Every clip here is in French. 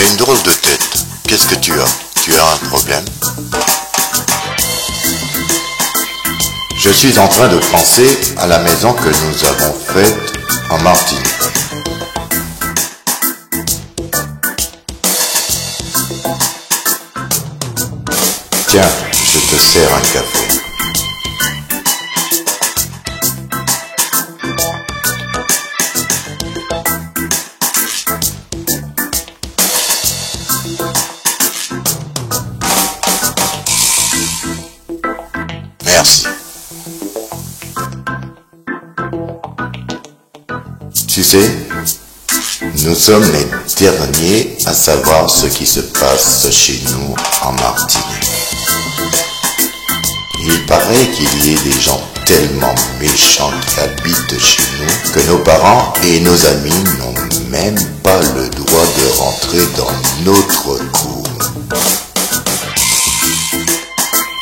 as une drôle de tête. Qu'est-ce que tu as? Tu as un problème? Je suis en train de penser à la maison que nous avons faite en Martinique. Tiens, je te sers un café. Merci. Tu sais, nous sommes les derniers à savoir ce qui se passe chez nous en Martinique. Il paraît qu'il y ait des gens tellement méchants qui habitent chez nous que nos parents et nos amis n'ont même pas le droit de rentrer dans notre cour.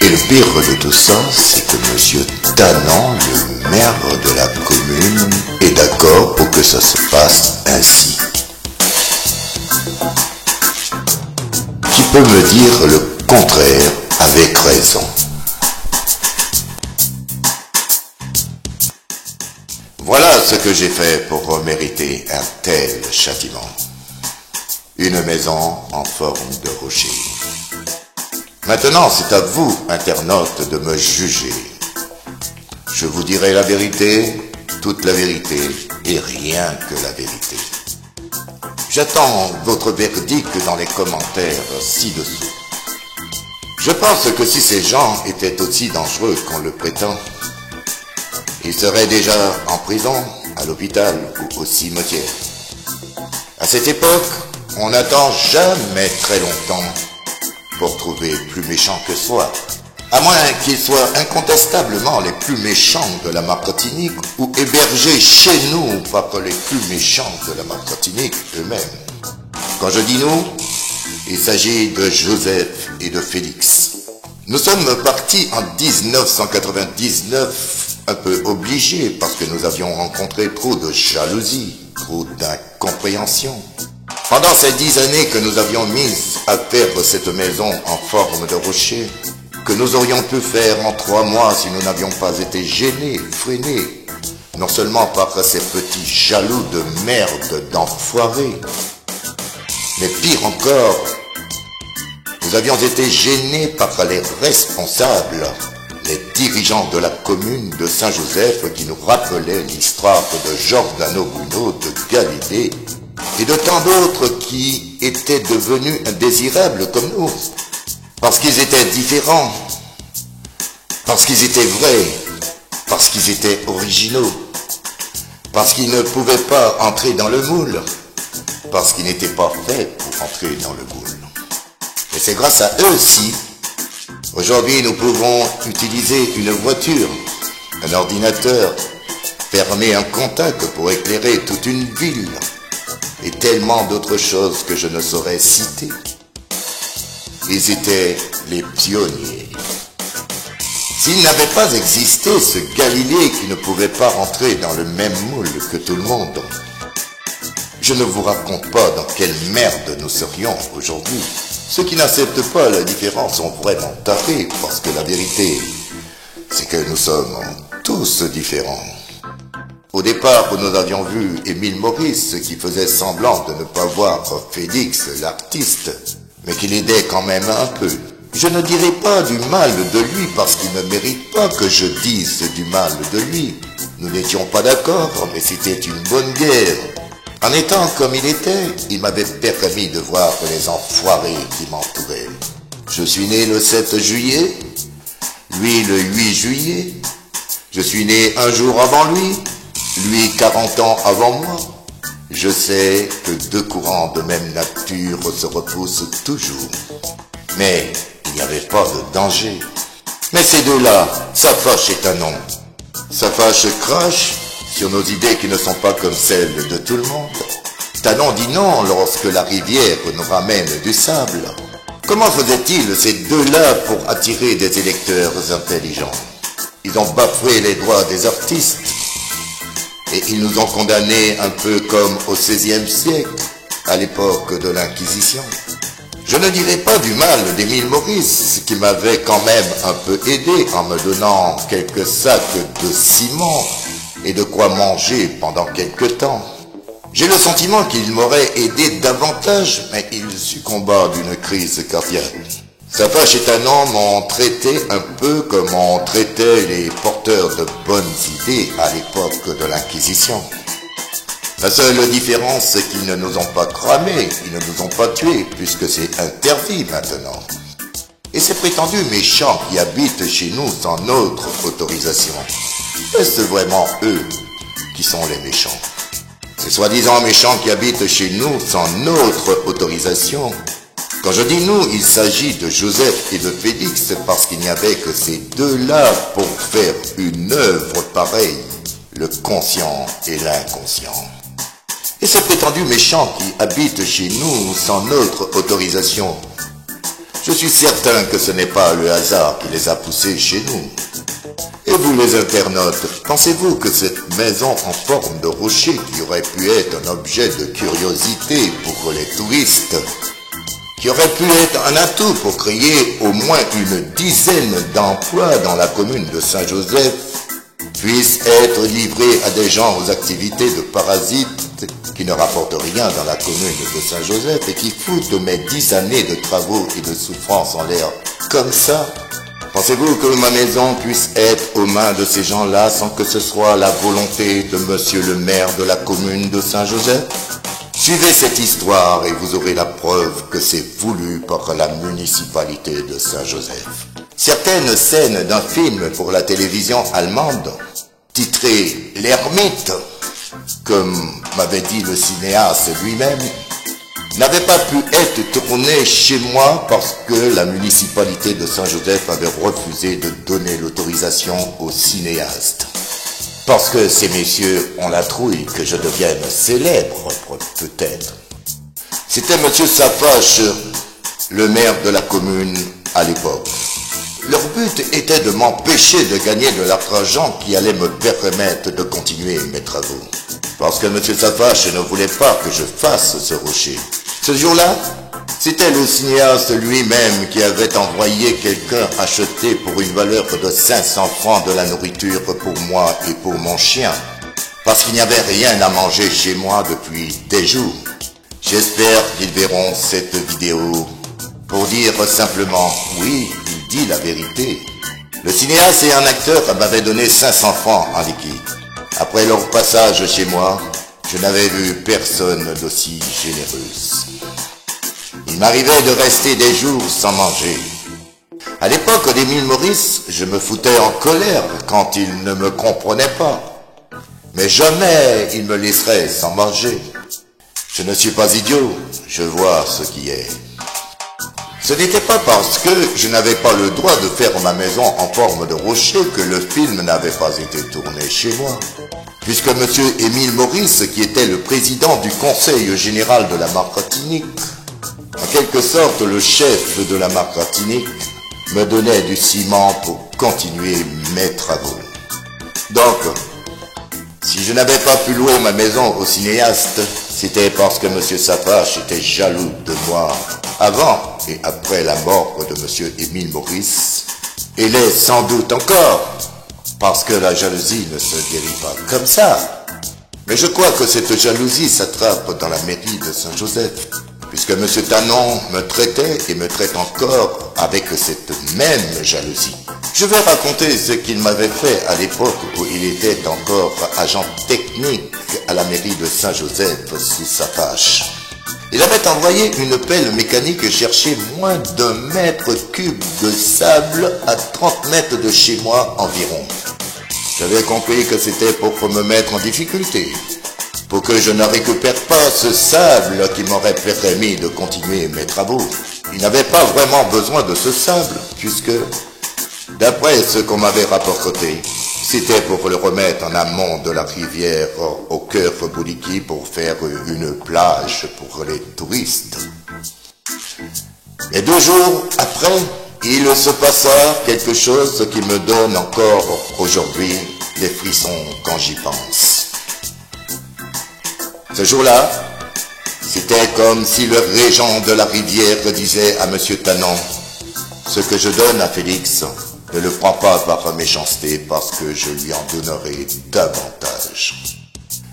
Et le pire de tout ça, c'est que M. Tanan, le maire de la commune, est d'accord pour que ça se passe ainsi. Qui peut me dire le contraire avec raison? Voilà ce que j'ai fait pour mériter un tel châtiment. Une maison en forme de rocher. Maintenant, c'est à vous, internautes, de me juger. Je vous dirai la vérité, toute la vérité, et rien que la vérité. J'attends votre verdict dans les commentaires ci-dessous. Je pense que si ces gens étaient aussi dangereux qu'on le prétend, ils seraient déjà en prison, à l'hôpital ou au cimetière. À cette époque, on n'attend jamais très longtemps pour trouver plus méchants que soi, à moins qu'ils soient incontestablement les plus méchants de la Martinique ou hébergés chez nous par les plus méchants de la Martinique eux-mêmes. Quand je dis nous, il s'agit de Joseph et de Félix. Nous sommes partis en 1999, un peu obligés parce que nous avions rencontré trop de jalousie, trop d'incompréhension. Pendant ces 10 années que nous avions mises à faire cette maison en forme de rocher, que nous aurions pu faire en 3 mois si nous n'avions pas été gênés, freinés, non seulement par ces petits jaloux de merde, d'enfoirés, mais pire encore, nous avions été gênés par les responsables, les dirigeants de la commune de Saint-Joseph qui nous rappelaient l'histoire de Giordano Bruno, de Galilée, et de tant d'autres qui étaient devenus indésirables comme nous, parce qu'ils étaient différents, parce qu'ils étaient vrais, parce qu'ils étaient originaux, parce qu'ils ne pouvaient pas entrer dans le moule, parce qu'ils n'étaient pas faits pour entrer dans le moule. Et c'est grâce à eux aussi, aujourd'hui nous pouvons utiliser une voiture, un ordinateur, fermer un contact pour éclairer toute une ville, et tellement d'autres choses que je ne saurais citer. Ils étaient les pionniers. S'il n'avait pas existé ce Galilée qui ne pouvait pas rentrer dans le même moule que tout le monde, je ne vous raconte pas dans quelle merde nous serions aujourd'hui. Ceux qui n'acceptent pas la différence sont vraiment tapés, parce que la vérité, c'est que nous sommes tous différents. Au départ, nous avions vu Émile Maurice qui faisait semblant de ne pas voir Félix, l'artiste, mais qui l'aidait quand même un peu. Je ne dirai pas du mal de lui parce qu'il ne mérite pas que je dise du mal de lui. Nous n'étions pas d'accord, mais c'était une bonne guerre. En étant comme il était, il m'avait permis de voir les enfoirés qui m'entouraient. Je suis né le 7 juillet, lui le 8 juillet. Je suis né un jour avant lui, lui 40 ans avant moi. Je sais que 2 courants de même nature se repoussent toujours. Mais il n'y avait pas de danger. Mais ces deux-là, Safache et Tanan. Safache crache sur nos idées qui ne sont pas comme celles de tout le monde. Tanan dit non lorsque la rivière nous ramène du sable. Comment faisaient-ils ces deux-là pour attirer des électeurs intelligents? Ils ont bafoué les droits des artistes. Et ils nous ont condamnés un peu comme au XVIe siècle. à l'époque de l'Inquisition. Je ne dirai pas du mal d'Émile Maurice, qui m'avait quand même un peu aidé en me donnant quelques sacs de ciment et de quoi manger pendant quelque temps. J'ai le sentiment qu'il m'aurait aidé davantage, mais il succomba d'une crise cardiaque. Safache est un homme en traité un peu comme on traitait les porteurs de bonnes idées à l'époque de l'Inquisition. La seule différence, c'est qu'ils ne nous ont pas cramés, ils ne nous ont pas tués, puisque c'est interdit maintenant. Et ces prétendus méchants qui habitent chez nous sans notre autorisation, est-ce vraiment eux qui sont les méchants? Ces soi-disant méchants qui habitent chez nous sans notre autorisation. Quand je dis nous, il s'agit de Joseph et de Félix, parce qu'il n'y avait que ces deux-là pour faire une œuvre pareille, le conscient et l'inconscient. Et ces prétendus méchants qui habitent chez nous sans notre autorisation, je suis certain que ce n'est pas le hasard qui les a poussés chez nous. Et vous les internautes, pensez-vous que cette maison en forme de rocher qui aurait pu être un objet de curiosité pour les touristes, qui aurait pu être un atout pour créer au moins une dizaine d'emplois dans la commune de Saint-Joseph, puisse être livrée à des gens aux activités de parasites qui ne rapportent rien dans la commune de Saint-Joseph et qui foutent mes 10 années de travaux et de souffrance en l'air comme ça? Pensez-vous que ma maison puisse être aux mains de ces gens-là sans que ce soit la volonté de monsieur le maire de la commune de Saint-Joseph? Suivez cette histoire et vous aurez la preuve que c'est voulu par la municipalité de Saint-Joseph. Certaines scènes d'un film pour la télévision allemande, titré L'Ermite, comme m'avait dit le cinéaste lui-même, n'avaient pas pu être tournées chez moi parce que la municipalité de Saint-Joseph avait refusé de donner l'autorisation aux cinéastes. Parce que ces messieurs ont la trouille que je devienne célèbre, peut-être. C'était monsieur Safache, le maire de la commune à l'époque. Leur but était de m'empêcher de gagner de l'argent qui allait me permettre de continuer mes travaux. Parce que monsieur Safache ne voulait pas que je fasse ce rocher. Ce jour-là, c'était le cinéaste lui-même qui avait envoyé quelqu'un acheter pour une valeur de 500 francs de la nourriture pour moi et pour mon chien. Parce qu'il n'y avait rien à manger chez moi depuis des jours. J'espère qu'ils verront cette vidéo pour dire simplement, oui, il dit la vérité. Le cinéaste et un acteur m'avaient donné 500 francs en liquide. Après leur passage chez moi, je n'avais vu personne d'aussi généreuse. Il m'arrivait de rester des jours sans manger. À l'époque d'Émile Maurice, je me foutais en colère quand il ne me comprenait pas. Mais jamais il me laisserait sans manger. Je ne suis pas idiot, je vois ce qui est. Ce n'était pas parce que je n'avais pas le droit de faire ma maison en forme de rocher que le film n'avait pas été tourné chez moi. Puisque M. Émile Maurice, qui était le président du Conseil général de la Martinique, en quelque sorte le chef de la Martinique, me donnait du ciment pour continuer mes travaux. Donc, si je n'avais pas pu louer ma maison au cinéaste, c'était parce que M. Safache était jaloux de moi avant et après la mort de M. Émile Maurice, et l'est sans doute encore, parce que la jalousie ne se guérit pas comme ça. Mais je crois que cette jalousie s'attrape dans la mairie de Saint-Joseph, puisque M. Tanon me traitait et me traite encore avec cette même jalousie. Je vais raconter ce qu'il m'avait fait à l'époque où il était encore agent technique à la mairie de Saint-Joseph sous Safache. Il avait envoyé une pelle mécanique chercher moins d'1 mètre cube de sable à 30 mètres de chez moi environ. J'avais compris que c'était pour me mettre en difficulté, pour que je ne récupère pas ce sable qui m'aurait permis de continuer mes travaux. Il n'avait pas vraiment besoin de ce sable, puisque, d'après ce qu'on m'avait rapporté, c'était pour le remettre en amont de la rivière au cœur Bouliki pour faire une plage pour les touristes. Et 2 jours après, il se passa quelque chose qui me donne encore aujourd'hui des frissons quand j'y pense. Ce jour-là, C'était comme si le régent de la rivière disait à Monsieur Tanon, « Ce que je donne à Félix, ne le prends pas par méchanceté parce que je lui en donnerai davantage. »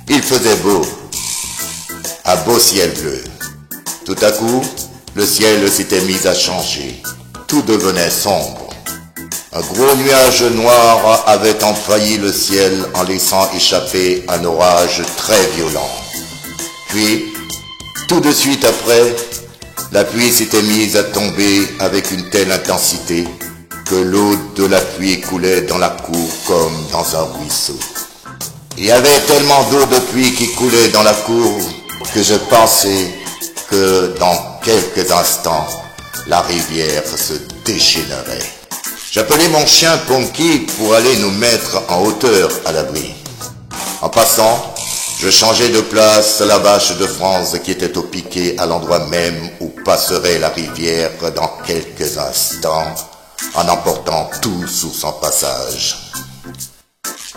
Il faisait beau, un beau ciel bleu. Tout à coup, le ciel s'était mis à changer. Tout devenait sombre. Un gros nuage noir avait envahi le ciel en laissant échapper un orage très violent. Puis, tout de suite après, la pluie s'était mise à tomber avec une telle intensité que l'eau de la pluie coulait dans la cour comme dans un ruisseau. Il y avait tellement d'eau de pluie qui coulait dans la cour que je pensais que dans quelques instants, la rivière se déchaînerait. J'appelai mon chien Ponky pour aller nous mettre en hauteur à l'abri. En passant, je changeai de place la vache de France qui était au piquet à l'endroit même où passerait la rivière dans quelques instants, en emportant tout sous son passage.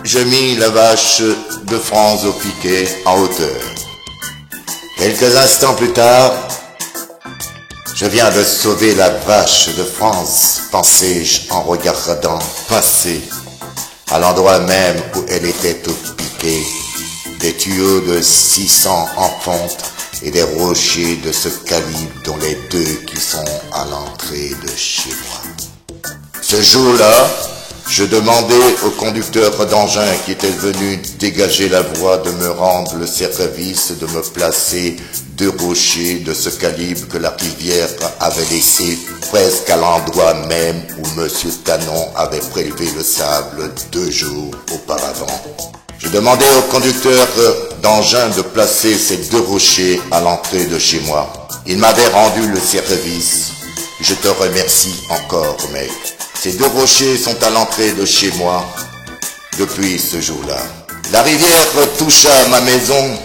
Je mis la vache de France au piquet en hauteur. Quelques instants plus tard, je viens de sauver la vache de France, pensai-je en regardant passer à l'endroit même où elle était au piquet, des tuyaux de 600 en fonte et des rochers de ce calibre dont les deux qui sont à l'entrée de chez moi. Ce jour-là, je demandai au conducteur d'engin qui était venu dégager la voie de me rendre le service de me placer 2 rochers de ce calibre que la rivière avait laissé presque à l'endroit même où M. Tanon avait prélevé le sable 2 jours auparavant. Je demandai au conducteur d'engin de placer ces 2 rochers à l'entrée de chez moi. Il m'avait rendu le service. Je te remercie encore, mec. Ces 2 rochers sont à l'entrée de chez moi depuis ce jour-là. La rivière toucha ma maison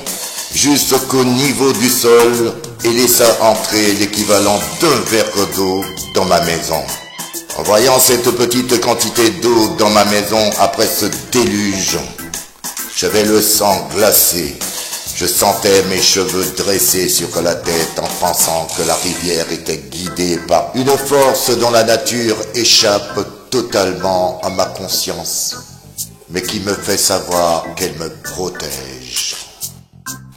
jusqu'au niveau du sol et laissa entrer l'équivalent d'1 verre d'eau dans ma maison. En voyant cette petite quantité d'eau dans ma maison après ce déluge, j'avais le sang glacé. Je sentais mes cheveux dressés sur la tête en pensant que la rivière était guidée par une force dont la nature échappe totalement à ma conscience, mais qui me fait savoir qu'elle me protège.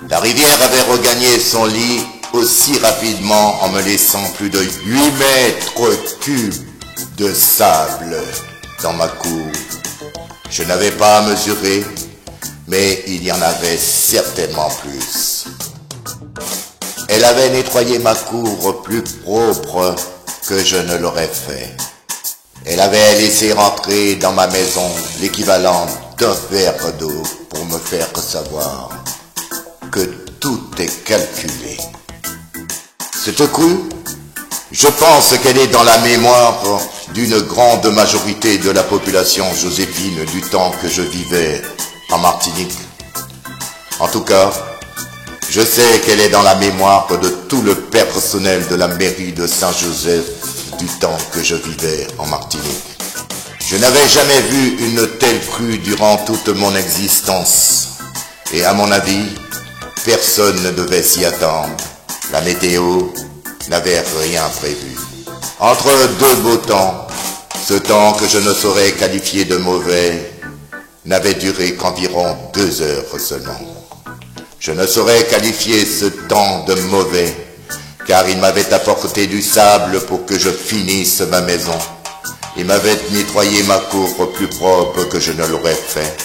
La rivière avait regagné son lit aussi rapidement en me laissant plus de 8 mètres cubes de sable dans ma cour. Je n'avais pas à mesurer, mais il y en avait certainement plus. Elle avait nettoyé ma cour plus propre que je ne l'aurais fait. Elle avait laissé rentrer dans ma maison l'équivalent d'1 verre d'eau pour me faire savoir que tout est calculé. Cette crue, je pense qu'elle est dans la mémoire d'une grande majorité de la population joséphine du temps que je vivais en Martinique. En tout cas, je sais qu'elle est dans la mémoire de tout le personnel de la mairie de Saint-Joseph du temps que je vivais en Martinique. Je n'avais jamais vu une telle crue durant toute mon existence. Et à mon avis, personne ne devait s'y attendre. La météo n'avait rien prévu. Entre 2 beaux temps, ce temps que je ne saurais qualifier de mauvais n'avait duré qu'environ 2 heures seulement. Je ne saurais qualifier ce temps de mauvais, car il m'avait apporté du sable pour que je finisse ma maison. Il m'avait nettoyé ma cour plus propre que je ne l'aurais fait.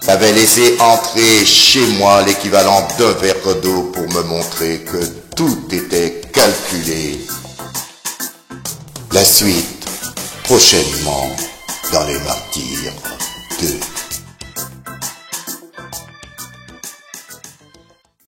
Il m'avait laissé entrer chez moi l'équivalent d'1 verre d'eau pour me montrer que tout était calculé. La suite, prochainement, dans les Martyrs 2.